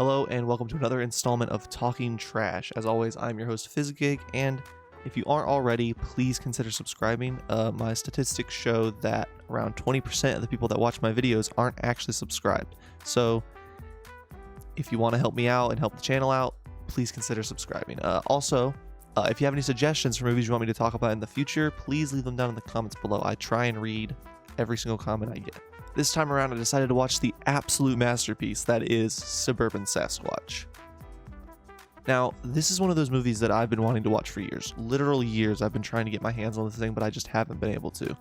Hello and welcome to another installment of Talking Trash. As always, I'm your host Fizz, and if you aren't already, please consider subscribing. My statistics show that around 20% of the people that watch my videos aren't actually subscribed. So if you want to help me out and help the channel out, please consider subscribing. Also, if you have any suggestions for movies you want me to talk about in the future, please leave them down in the comments below. I try and read every single comment I get. This time around, I decided to watch the absolute masterpiece that is Suburban Sasquatch. Now, this is one of those movies that I've been wanting to watch for years. Literal years I've been trying to get my hands on this thing, but I just haven't been able to.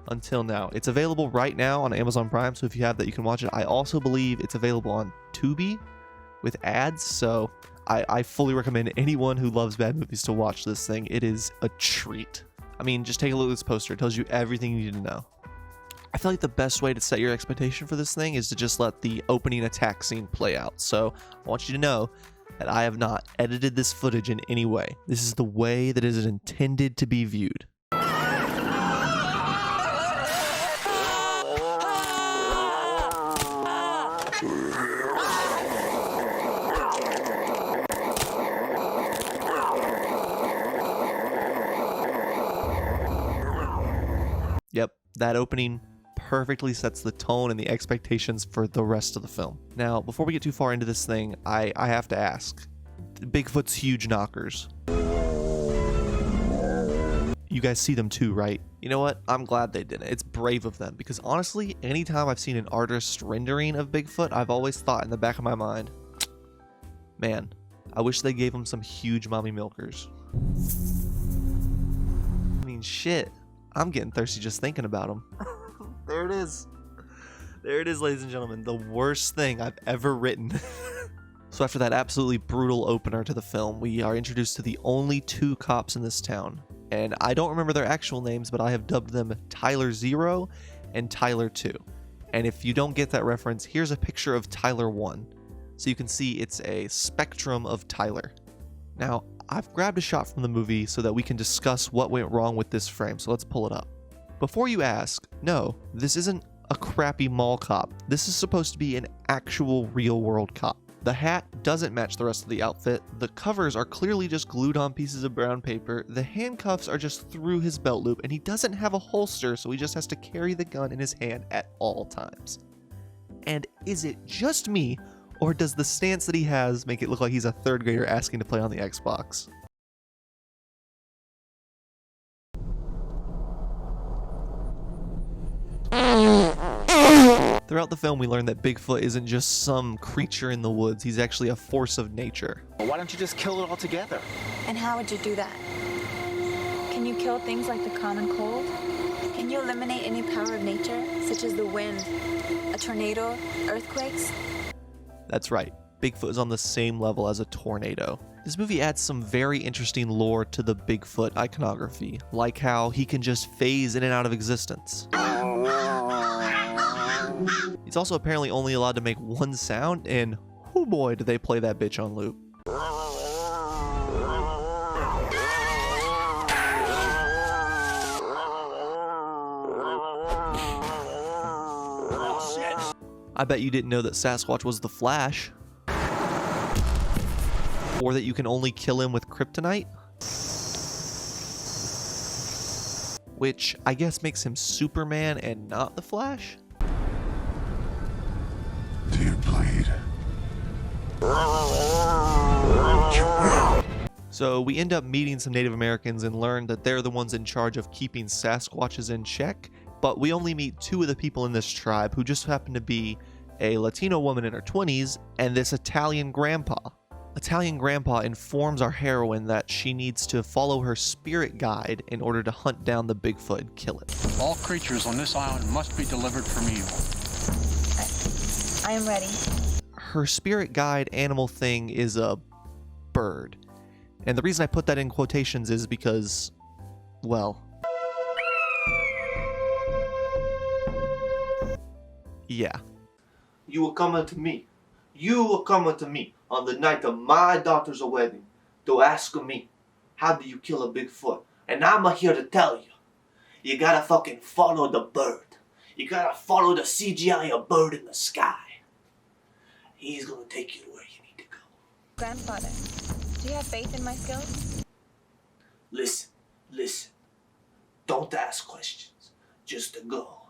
Until now. It's available right now on Amazon Prime, so if you have that, you can watch it. I also believe it's available on Tubi with ads, so I fully recommend anyone who loves bad movies to watch this thing. It is a treat. I mean, just take a look at this poster. It tells you everything you need to know. I feel like the best way to set your expectation for this thing is to just let the opening attack scene play out. So I want you to know that I have not edited this footage in any way. This is the way that it is intended to be viewed. Yep, that opening perfectly sets the tone and the expectations for the rest of the film. Now, before we get too far into this thing, I have to ask, Bigfoot's huge knockers. You guys see them too, right? You know what? I'm glad they didn't. It's brave of them, because honestly, anytime I've seen an artist rendering of Bigfoot, I've always thought in the back of my mind, man, I wish they gave him some huge mommy milkers. I mean, shit. I'm getting thirsty just thinking about them. There it is. There it is, ladies and gentlemen. The worst thing I've ever written. So after that absolutely brutal opener to the film, we are introduced to the only two cops in this town. And I don't remember their actual names, but I have dubbed them Tyler 0 and Tyler 2. And if you don't get that reference, here's a picture of Tyler 1. So you can see it's a spectrum of Tyler. Now, I've grabbed a shot from the movie so that we can discuss what went wrong with this frame, so let's pull it up. Before you ask, no, this isn't a crappy mall cop. This is supposed to be an actual real-world cop. The hat doesn't match the rest of the outfit, the covers are clearly just glued on pieces of brown paper, the handcuffs are just through his belt loop, and he doesn't have a holster, so he just has to carry the gun in his hand at all times. And is it just me, or does the stance that he has make it look like he's a third grader asking to play on the Xbox? Throughout the film, we learn that Bigfoot isn't just some creature in the woods. He's actually a force of nature. Well, why don't you just kill it all together? And how would you do that? Can you kill things like the common cold? Can you eliminate any power of nature, such as the wind, a tornado, earthquakes? That's right. Bigfoot is on the same level as a tornado. This movie adds some very interesting lore to the Bigfoot iconography, like how he can just phase in and out of existence. He's also apparently only allowed to make one sound, and oh boy, do they play that bitch on loop. I bet you didn't know that Sasquatch was the Flash. Or that you can only kill him with kryptonite. Which I guess makes him Superman and not the Flash. Do you bleed? So we end up meeting some Native Americans and learn that they're the ones in charge of keeping Sasquatches in check, but we only meet two of the people in this tribe who just happen to be a Latino woman in her 20s and this Italian grandpa. Italian grandpa informs our heroine that she needs to follow her spirit guide in order to hunt down the Bigfoot and kill it. All creatures on this island must be delivered from evil. I am ready. Her spirit guide animal thing is a bird. And the reason I put that in quotations is because, well, yeah. You were coming to me. You were coming to me on the night of my daughter's wedding to ask me, how do you kill a Bigfoot? And I'm here to tell you, you gotta fucking follow the bird. You gotta follow the CGI of bird in the sky. He's gonna take you to where you need to go. Grandfather, do you have faith in my skills? Listen. Don't ask questions. Just to go.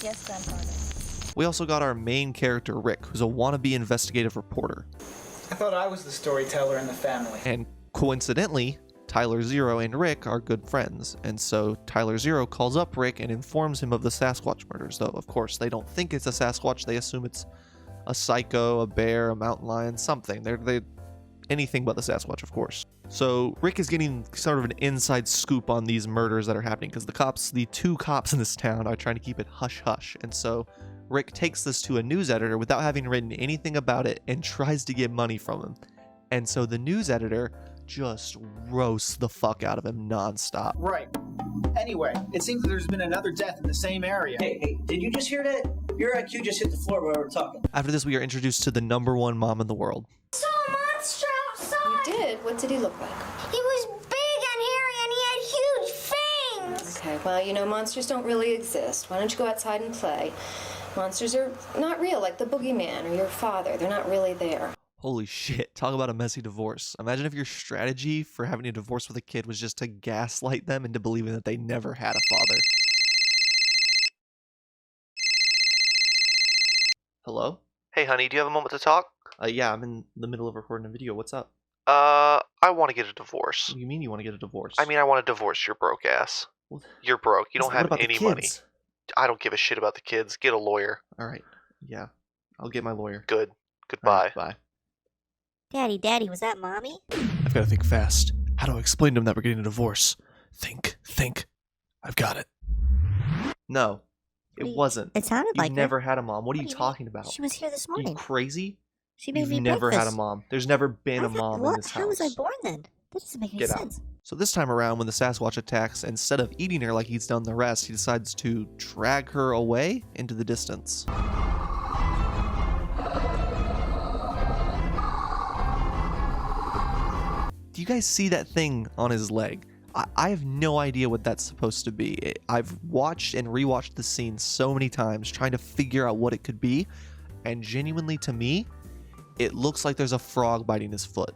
Yes, grandfather. We also got our main character, Rick, who's a wannabe investigative reporter. I thought I was the storyteller in the family. And coincidentally, Tyler Zero and Rick are good friends, and so Tyler Zero calls up Rick and informs him of the Sasquatch murders, though of course they don't think it's a Sasquatch, they assume it's a psycho, a bear, a mountain lion, something. They're anything but the Sasquatch, of course. So Rick is getting sort of an inside scoop on these murders that are happening, because the two cops in this town are trying to keep it hush-hush, and so Rick takes this to a news editor without having written anything about it and tries to get money from him. And so the news editor just roasts the fuck out of him nonstop. Right. Anyway, it seems that there's been another death in the same area. Hey, did you just hear that? Your IQ just hit the floor while we were talking. After this, we are introduced to the #1 mom in the world. Saw a monster outside. You did? What did he look like? He was big and hairy and he had huge fangs. Okay, well, you know, monsters don't really exist. Why don't you go outside and play? Monsters are not real, like the boogeyman or your father. They're not really there. Holy shit, talk about a messy divorce. Imagine if your strategy for having a divorce with a kid was just to gaslight them into believing that they never had a father. Hello? Hey, honey, do you have a moment to talk? Yeah, I'm in the middle of recording a video. What's up? I want to get a divorce. What do you mean you want to get a divorce? I mean, I want to divorce your broke ass. Well, You're broke. You don't what have about the any money. kids? I don't give a shit about the kids. Get a lawyer. All right. Yeah, I'll get my lawyer. Good. All Goodbye. right, bye. Daddy, was that Mommy? I've got to think fast. How do I explain to him that we're getting a divorce? Think. I've got it. No, it wasn't. It sounded You've like never had a mom. What are you do you mean? talking about? She was here this Are you morning. crazy? She made You've me never breakfast. had a mom. There's never been a mom in this house. How was I born then? That doesn't make any Get out. sense. So this time around, when the Sasquatch attacks, instead of eating her like he's done the rest, he decides to drag her away into the distance. Do you guys see that thing on his leg? I have no idea what that's supposed to be. I've watched and rewatched the scene so many times trying to figure out what it could be, and genuinely to me, it looks like there's a frog biting his foot.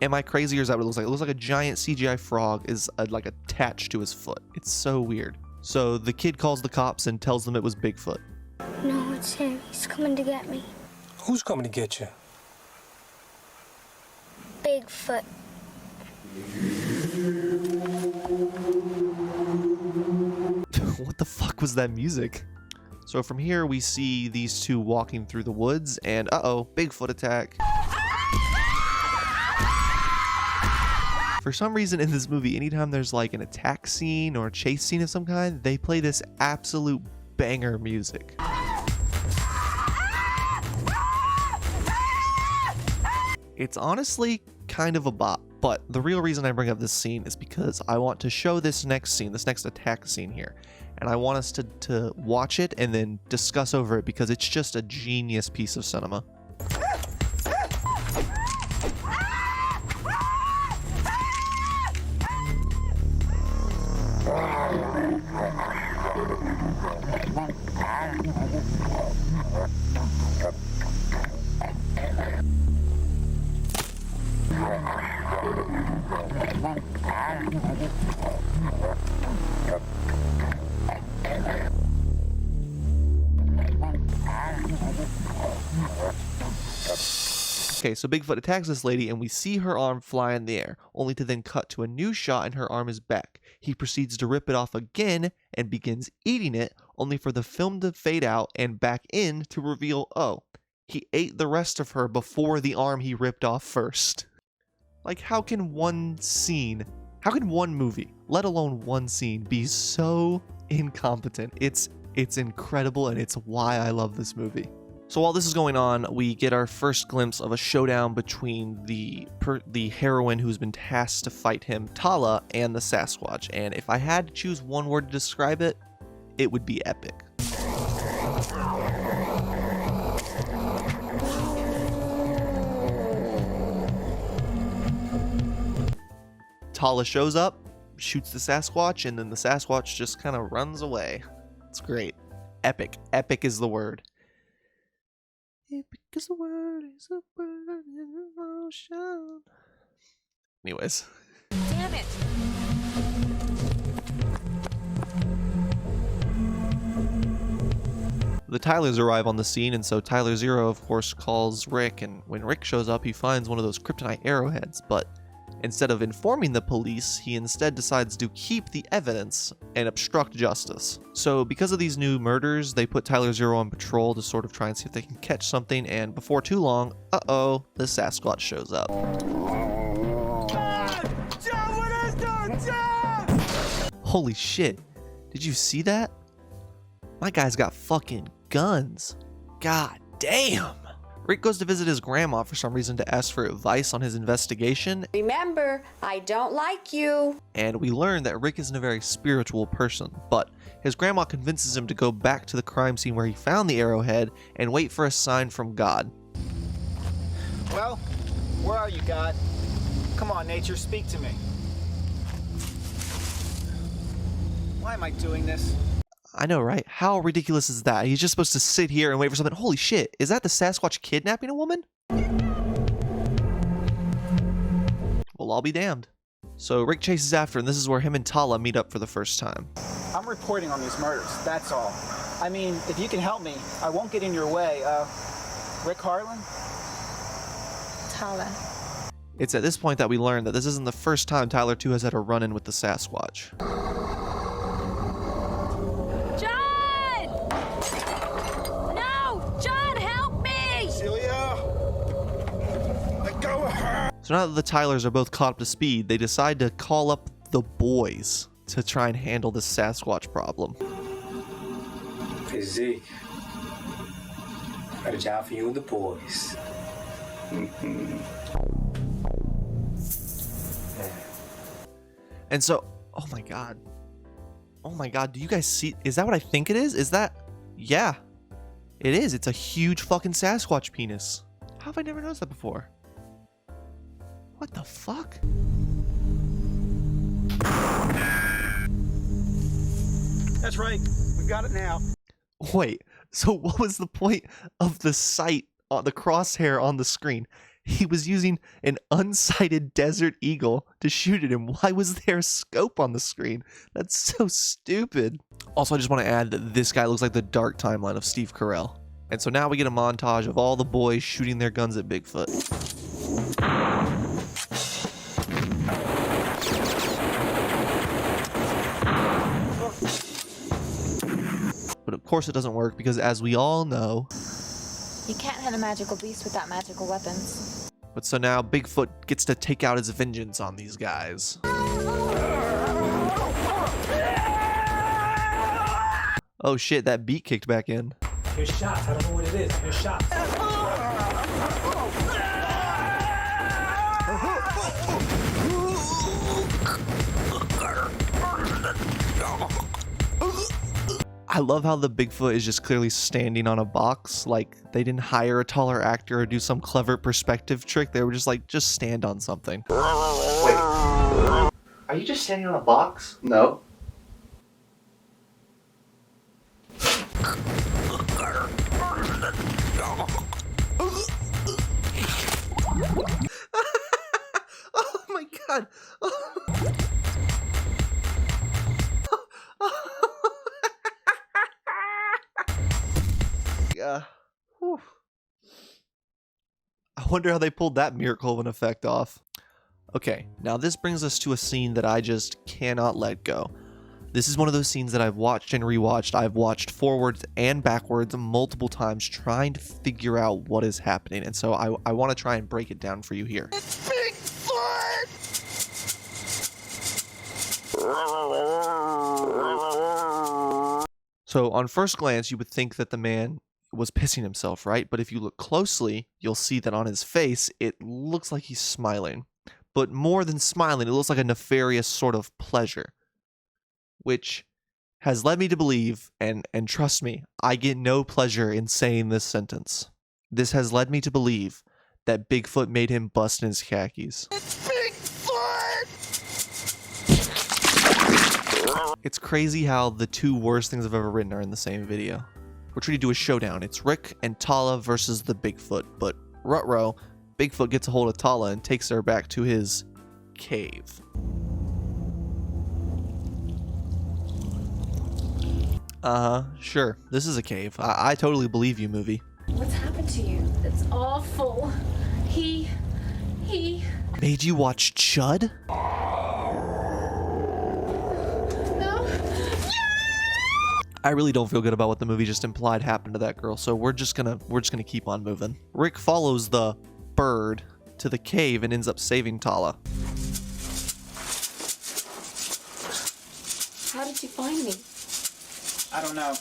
Am I crazy, or is that what it looks like? It looks like a giant CGI frog is like attached to his foot. It's so weird. So the kid calls the cops and tells them it was Bigfoot. No, it's him. He's coming to get me. Who's coming to get you? Bigfoot. What the fuck was that music? So from here we see these two walking through the woods and uh-oh, Bigfoot attack. For some reason in this movie, anytime there's like an attack scene or a chase scene of some kind, they play this absolute banger music. It's honestly kind of a bop, but the real reason I bring up this scene is because I want to show this next scene, this next attack scene here, and I want us to watch it and then discuss over it because it's just a genius piece of cinema. Okay, so Bigfoot attacks this lady and we see her arm fly in the air, only to then cut to a new shot and her arm is back. He proceeds to rip it off again and begins eating it, only for the film to fade out and back in to reveal, oh, he ate the rest of her before the arm he ripped off first. Like, how can one movie, let alone one scene, be so incompetent? It's incredible, and it's why I love this movie. So while this is going on, we get our first glimpse of a showdown between the heroine who's been tasked to fight him, Tala, and the Sasquatch. And if I had to choose one word to describe it, it would be epic. Tala shows up, shoots the Sasquatch, and then the Sasquatch just kind of runs away. It's great. Epic. Epic is the word. Because the world is a burning ocean. Anyways. Damn it! The Tylers arrive on the scene, and so Tyler Zero, of course, calls Rick, and when Rick shows up, he finds one of those kryptonite arrowheads, but instead of informing the police, he instead decides to keep the evidence and obstruct justice. So because of these new murders, they put Tyler Zero on patrol to sort of try and see if they can catch something, and before too long, the Sasquatch shows up. John, what is that? John! Holy shit, did you see that? My guy's got fucking guns. God damn. Rick goes to visit his grandma for some reason to ask for advice on his investigation. Remember, I don't like you. And we learn that Rick isn't a very spiritual person, but his grandma convinces him to go back to the crime scene where he found the arrowhead and wait for a sign from God. Well, where are you, God? Come on, nature, speak to me. Why am I doing this? I know, right? How ridiculous is that? He's just supposed to sit here and wait for something. Holy shit, is that the Sasquatch kidnapping a woman? Well, I'll be damned. So Rick chases after, and this is where him and Tala meet up for the first time. I'm reporting on these murders, that's all. I mean, if you can help me, I won't get in your way. Rick Harlan? Tala. It's at this point that we learn that this isn't the first time Tyler 2 has had a run-in with the Sasquatch. So now that the Tylers are both caught up to speed, they decide to call up the boys to try and handle this Sasquatch problem. Fizz, got a job for you and the boys. And so, oh my god, do you guys see, is that what I think it is? Is that, yeah, it is. It's a huge fucking Sasquatch penis. How have I never noticed that before? What the fuck? That's right, we've got it now. Wait, so what was the point of the sight, the crosshair on the screen? He was using an unsighted desert eagle to shoot at him. Why was there a scope on the screen? That's so stupid. Also, I just want to add that this guy looks like the dark timeline of Steve Carell. And so now we get a montage of all the boys shooting their guns at Bigfoot. But of course it doesn't work because, as we all know, You can't hit a magical beast without magical weapons. But so now Bigfoot gets to take out his vengeance on these guys. Oh shit, that beat kicked back in. Your shots, I don't know what it is. Your shots. I love how the Bigfoot is just clearly standing on a box. Like, they didn't hire a taller actor or do some clever perspective trick. They were just like, just stand on something. Wait, are you just standing on a box? No. Oh my god. Yeah. Whew. I wonder how they pulled that miracle of an effect off. Okay, now this brings us to a scene that I just cannot let go. This is one of those scenes that I've watched and rewatched. I've watched forwards and backwards multiple times trying to figure out what is happening. And so I want to try and break it down for you here. It's Bigfoot! So on first glance, you would think that the man was pissing himself, right? But if you look closely, you'll see that on his face, it looks like he's smiling. But more than smiling, it looks like a nefarious sort of pleasure, which has led me to believe, and trust me, I get no pleasure in saying this sentence. This has led me to believe that Bigfoot made him bust in his khakis. It's Bigfoot! It's crazy how the two worst things I've ever written are in the same video. we're trying to do a showdown. It's Rick and Tala versus the Bigfoot, but ruh-roh, Bigfoot gets a hold of Tala and takes her back to his cave. Sure, this is a cave. I totally believe you, movie. What's happened to you? It's awful. He... Made you watch Chud? No. I really don't feel good about what the movie just implied happened to that girl, so we're just gonna keep on moving. Rick follows the bird to the cave and ends up saving Tala. How did you find me? I don't know.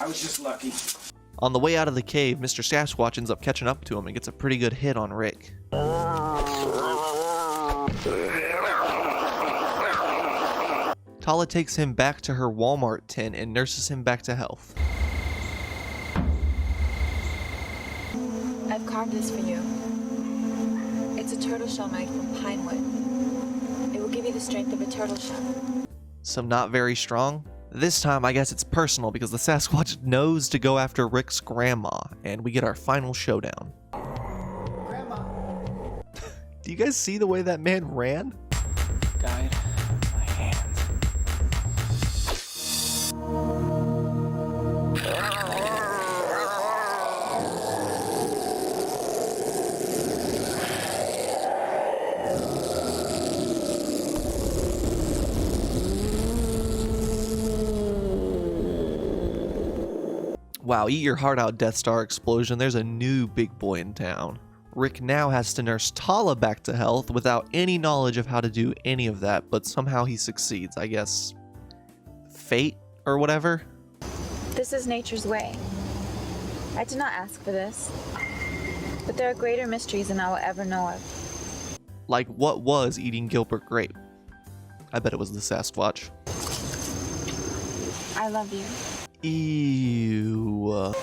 I was just lucky. On the way out of the cave, Mr. Sasquatch ends up catching up to him and gets a pretty good hit on Rick. Tala takes him back to her Walmart tent and nurses him back to health. I've carved this for you. It's a turtle shell made from pine wood. It will give you the strength of a turtle shell. So not very strong? This time, I guess it's personal because the Sasquatch knows to go after Rick's grandma, and we get our final showdown. Grandma. Do you guys see the way that man ran? Guide my hand. Wow, eat your heart out, Death Star explosion. There's a new big boy in town. Rick now has to nurse Tala back to health without any knowledge of how to do any of that, but somehow he succeeds, I guess. Fate or whatever? This is nature's way. I did not ask for this, but there are greater mysteries than I will ever know of. Like, what was eating Gilbert Grape? I bet it was the Sasquatch. I love you. Ew. Oh,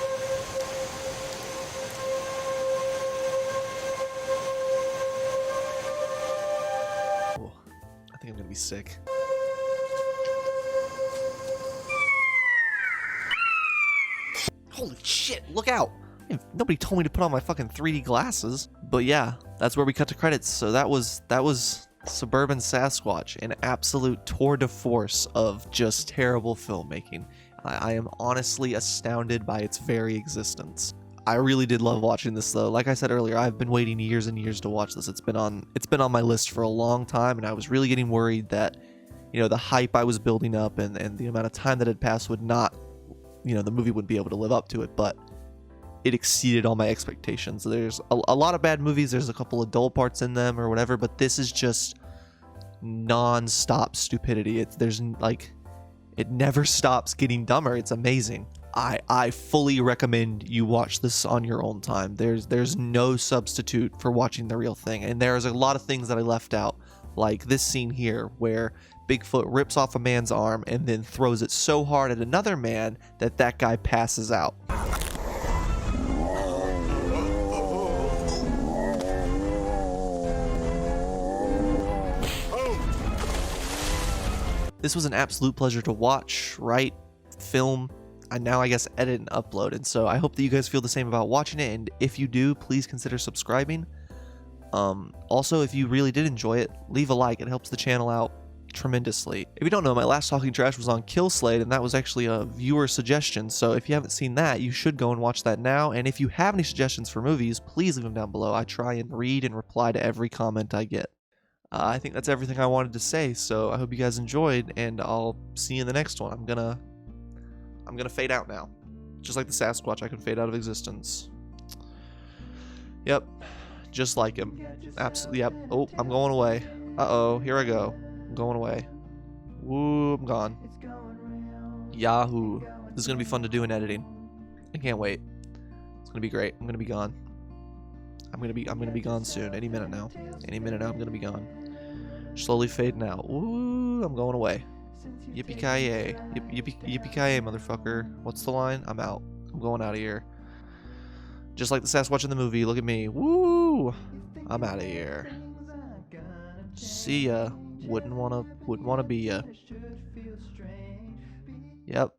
I think I'm gonna be sick. Holy shit, look out! Nobody told me to put on my fucking 3D glasses. But yeah, that's where we cut to credits. So that was Suburban Sasquatch, an absolute tour de force of just terrible filmmaking. I am honestly astounded by its very existence. I really did love watching this though. Like I said earlier, I've been waiting years and years to watch this. It's been on my list for a long time, and I was really getting worried that, you know, the hype I was building up and the amount of time that had passed would not, you know, the movie wouldn't be able to live up to it, but it exceeded all my expectations. There's a lot of bad movies, there's a couple of dull parts in them or whatever, but this is just non-stop stupidity. It never stops getting dumber. It's amazing. I fully recommend you watch this on your own time. There's no substitute for watching the real thing. And there's a lot of things that I left out, like this scene here where Bigfoot rips off a man's arm and then throws it so hard at another man that that guy passes out. This was an absolute pleasure to watch, write, film, and now I guess edit and upload. And so I hope that you guys feel the same about watching it. And if you do, please consider subscribing. Also, if you really did enjoy it, leave a like. It helps the channel out tremendously. If you don't know, my last Talking Trash was on Kill Slade, and that was actually a viewer suggestion. So if you haven't seen that, you should go and watch that now. And if you have any suggestions for movies, please leave them down below. I try and read and reply to every comment I get. I think that's everything I wanted to say, so I hope you guys enjoyed, and I'll see you in the next one. I'm gonna fade out now. Just like the Sasquatch, I can fade out of existence. Yep. Just like him. Absolutely, yep. Oh, I'm going away. Uh-oh, here I go. I'm going away. Woo, I'm gone. Yahoo. This is gonna be fun to do in editing. I can't wait. It's gonna be great. I'm gonna be gone. I'm gonna be gone soon. Any minute now. Any minute now, I'm gonna be gone. Slowly fading out. Ooh, I'm going away. Yippee-ki-yay. Yippee-ki-yay, motherfucker. What's the line? I'm out. I'm going out of here. Just like the Sasquatch in the movie. Look at me. Woo! I'm out of here. See ya. Wouldn't wanna be ya. Yep.